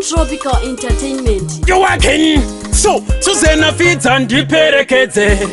Tropical Entertainment. You working? So Susanna feeds and diperekeze.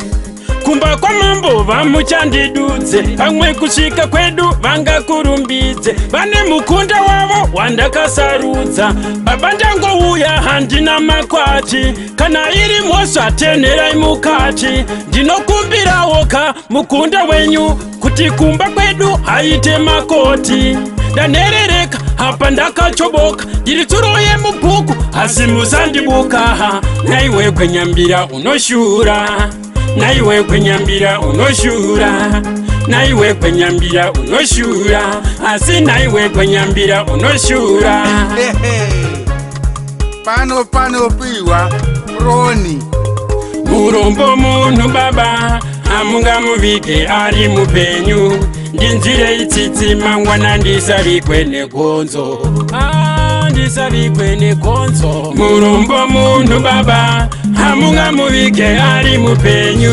Kumba kwa mambo vamuchandidudze. Pamwe kushika kwedu vanga kurumbidze. Vane mukunda wavo wandakasarudza. Baba ndango uya handina makwati. Kana iri moswa tenera imukati. Ndinokumbira woka mukunda wenyu. Kuti kumba kwedu haite makoti. Danerereka hapa ndakachoboka dirituroye mubuku hasimuzandibuka naiwe kwenyambira unoshura naiwe kwenyambira unoshura naiwe kwenyambira unoshura asi naiwe kwenyambira unoshura pano piwa Roni murombo muntu baba amunga muvike ari mupenyu ndinzire itsitsi mangwana ndisabikwe negonzo ndisabikwe negonzo murombo muntu baba amunga muvike ari mupenyu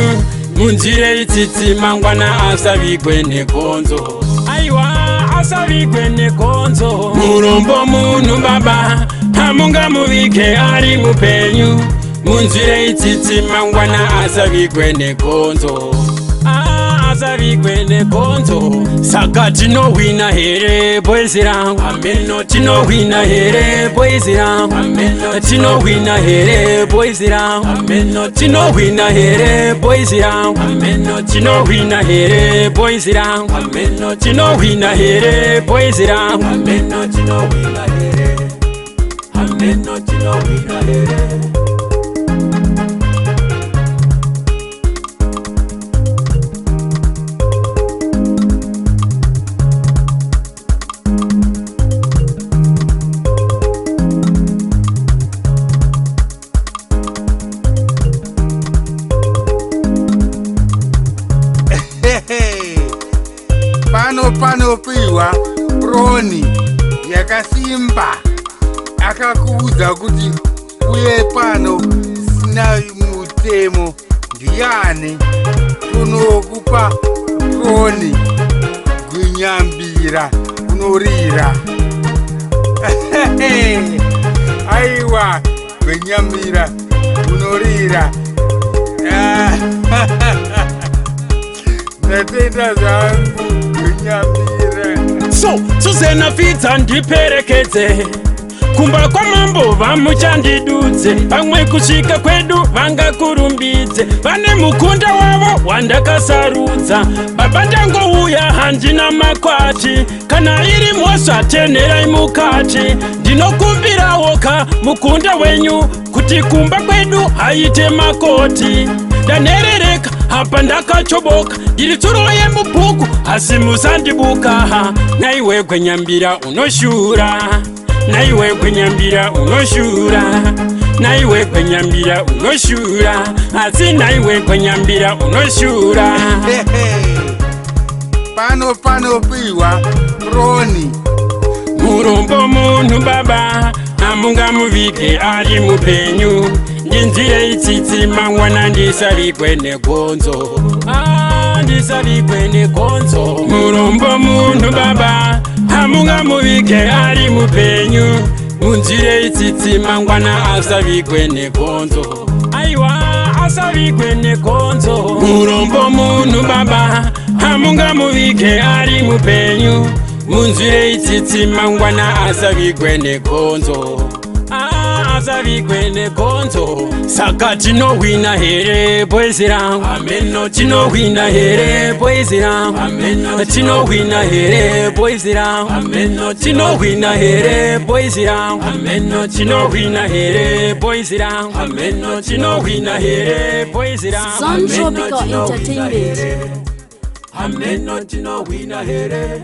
munzire itsitsi mangwana asabikwe negonzo aiwa asabikwe negonzo murombo muntu baba amunga muvike ari mupenyu munzire itsitsi mangwana asabikwe negonzo asabikwe negonzo saka tinowina here boys rangu ameno tinowina here boys rangu ameno tinowina here boys rangu ameno tinowina here boys rangu ameno tinowina here boys rangu ameno tinowina here boys rangu ameno tinowina here ameno tinowina here. Pano piwa Roni yakasimba akakuudza kuti uye pano sina mutemo ndiani tunokupa Roni gwinyambira unorira aiwa gwinyambira unorira natenda zangu so Susanna feeds and diperekeze. Kumba kwa mambo vamuchandidudze. Pamwe kushika kwedu vanga kurumbidze. Vane mukunda wavo wandakasarudza. Baba ndango uya handina makwati. Kana iri moswa tenera imukati. Ndinokumbira woka mukunda wenyu. Kuti kumba kwedu haite makoti. Danerereka hapa ndakachoboka dirituroye mubuku hasimuzandibuka naiwe kwenyambira unoshura naiwe kwenyambira unoshura naiwe kwenyambira unoshura asi naiwe kwenyambira unoshura pano piwa Roni murombo muntu baba amunga muvike ari mupenyu ndinzire itsitsi mangwana ndisabikwe negonzo ndisabikwe negonzo murombo muntu baba amunga muvike ari mupenyu munzire itsitsi mangwana asabikwe negonzo aiwa asabikwe negonzo murombo muntu baba amunga muvike ari mupenyu munzire itsitsi mangwana asabikwe negonzo ndisa vikwene gonzo saka tinowina here boys rangu ameno tinowina here boys rangu ameno tinowina here boys rangu ameno tinowina here boys rangu ameno tinowina here boys rangu ameno tinowina here boys rangu Sun Tropical Entertainment. ameno tinowina here